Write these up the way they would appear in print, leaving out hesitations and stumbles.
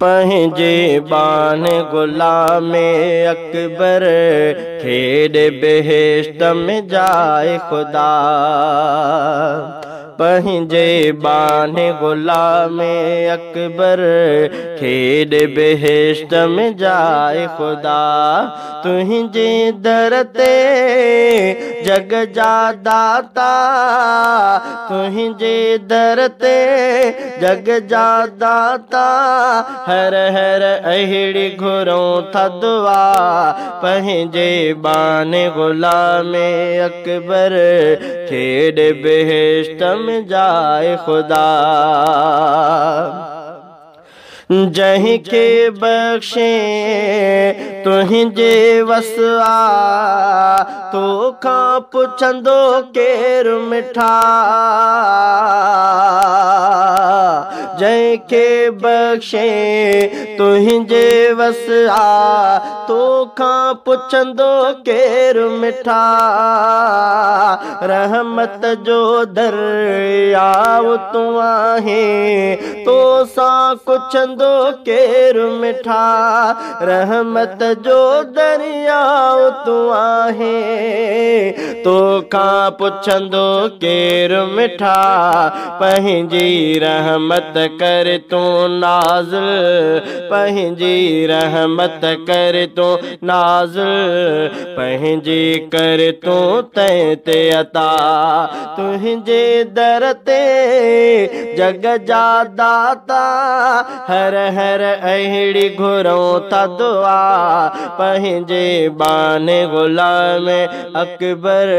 पंहिंजे बान गुलाम अकबर खेॾ बेहेश्त में जाए खुदा। पंहिंजे बान गुलाम अकबर खेॾ बेहेश्त में जाए खुदा। तुंहिंजे दर ते जग जा दाता, तुंहिंजे दर ते जग जा दाता, हर हर अहिड़ी घुरूं था दुआ। पंहिंजे बान गुलाम अकबर खेॾ बेहेश्त में जाए खुदा। जंहिंखे बख़्शे तुंहिंजे वसआ, तोखां पुछंदो केरु मिठा। जंहिंखे बख़्शे तुंहिंजे वसआ, तोखां पुछंदो केरु मिठा। रहमत जो दरियाउ तूं आहीं, तोसां कुछंदो केरु मिठा। रहमत जो दरियाउ तूं आहीं, तोखां पुछंदो केरु मिठा। पंहिंजी रहमत कर तूं नाज़िल, पंहिंजी रहमत कर तूं नाज़िल, पंहिंजी कर तूं तंहिं ते अता। तुंहिंजे दर ते जग जा दाता, हर हर अहिड़ी घुरूं था दुआ। पंहिंजे बान गुलाम अकबर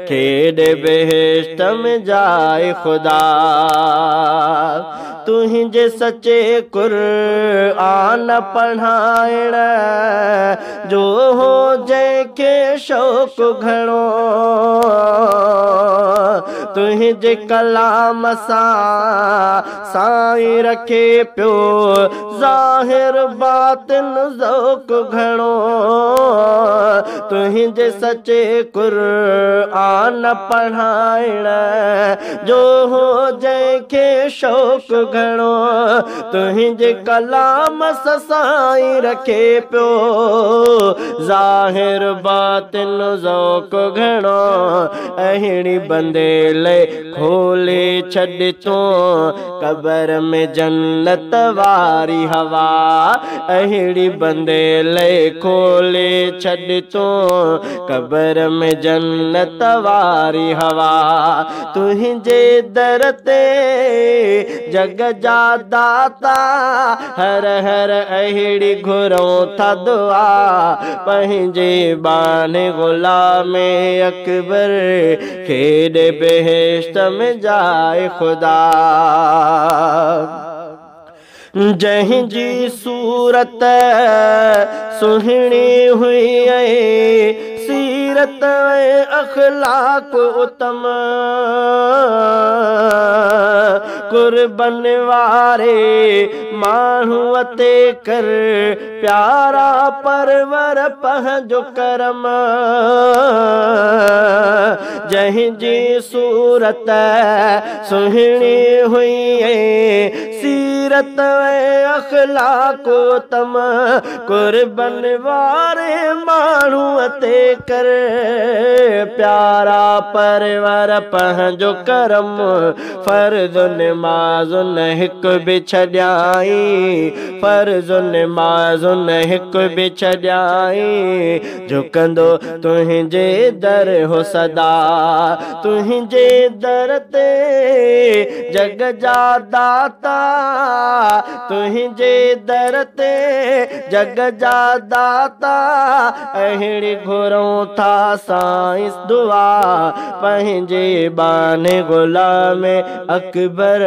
खेॾ बेहेश्त में जाए खुदा। तुंहिंजे सचे क़ुरआन पढ़ाइण जो हो जंहिंखे शौक़ घणो। तुंहिंजे कलाम सां साईं रखे पियो ज़ाहिर बातिन ज़ौक़ घणो। तुंहिंजे सचे क़ुरआन पढ़ाइण जो हो जंहिंखे शौक़ घणो। तुंहिंजे कलाम सां साईं रखे पियो ज़ाहिर बातिन ज़ौक़ घणो। अहिड़ी बंदे ले खोले छॾ तूं कबर में जन्नत वारी हवा। अहिड़ी बंदे ले खोले छॾ तूं कबर में जन्नत वारी हवा। तुंहिंजे दर ते जग जा दाता, हर हर अहिड़ी घुरूं था दुआ। पंहिंजे बान गुलाम अकबर खेॾ बेहेश्त में जाए खुदा। जंहिंजी सूरत सुहिणी हुई सीरत अखलाक उत्तम, कुर्बन वारे माण्हूअ ते कर प्यारा परवर पंहिंजो करम। जंहिंजी सूरत सुहिणी हुई सीरत अखलाक उत्तम, कुर्बन वारे माण्हूअ ते कर प्यारा परवर पंहिंजो करम। फर्ज़ नमाज़ुन हिकु बि छॾियाई, फर्ज़ नमाज़ुन हिकु बि छॾियाई। झुकंदो तुंहिंजे दर हो सदा, तुंहिंजे दर ते जग जा दाता। तुंहिंजे दर ते जग जा दाता, अहिड़ी घुरूं था साईं दुआ। पंहिंजे बान गुलाम अकबर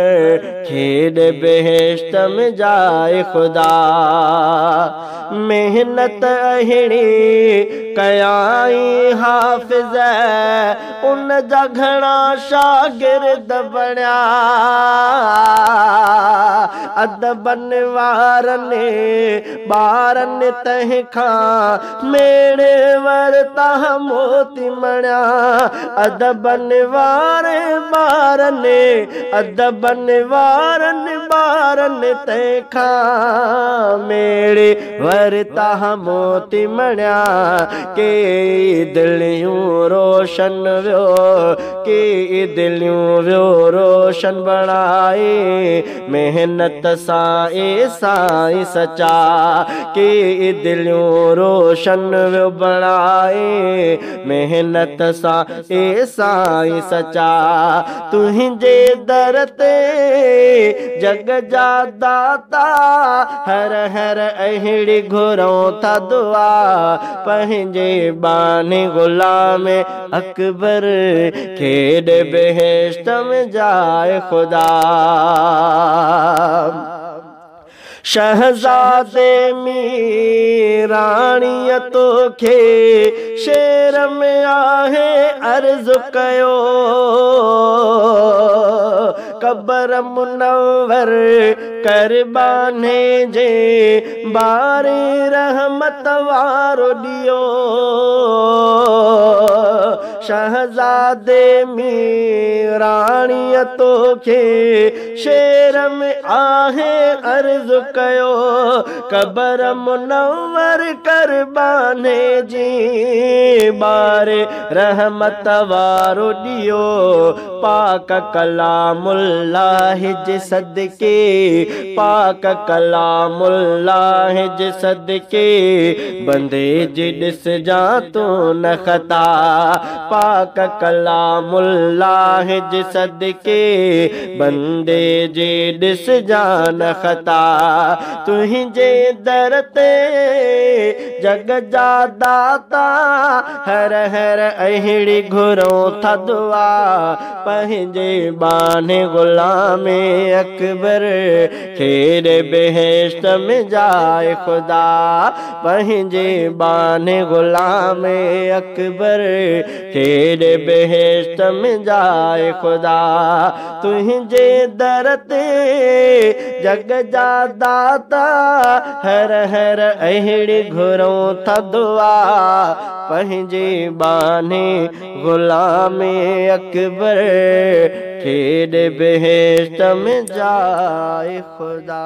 खेॾ बेहेश्त में जाए खुदा। मेहनत अहिड़ी कयाई हाफ़िज़ उन जा घणा शागिर्द बणिया अदबनि वारनि ॿारनि तंहिंखां मेड़े वरता मोती मणिया अदबनि वारे ॿारनि अदबनि वारनि ॿारनि तंहिंखां मेड़े वरता मोती मणिया के दिलियूं रोशन वियो के दिलियूं वियो रोशन बणाए मेहनत सां ए साईं सचा के दिलियूं रोशन वियो बणाए मेहनत सां ए साईं सचा तुंहिंजे दर ते जग जा दाता हर हर अहिड़ी घुरूं था दुआ पंहिंजे बाने गुलाम अकबर खेॾ बेहेश्त में जाए खुदा शहज़ादे मीराणीअ तोखे शेर में आहे अर्ज़ु कयो कबर मुनव्वर करबाने जे बारी रहमत वारो ॾियो शहज़ादे मीराणीअ तोखे शेर में आहे अर्ज़ु कयो कबर मुनव्वर करबाने जी बारे रहमत वारो ॾियो पाक कलामुल्लाह जे सदके पाक कलामुल्लाह जे सदके बंदे जी ॾिस जा तू न ख़ता पाक कलामुल्लाह जे सदके बंदे जी ॾिस जा न ख़ता तुंहिंजे दर ते जग जा दाता हर हर अहिड़ी घुरूं था दुआ पंहिंजे बाने गुलाम अकबर खेॾ बेहेश्त में जाए खुदा पंहिंजे बाने गुलाम अकबर खेॾ बेहेश्त में जाए खुदा तुंहिंजे दर ते जग जा दाता हर हर अहिड़ी घुरूं था दुआ पंहिंजे बाने गुलाम अकबर खेॾ बेहेश्त में जाए खुदा।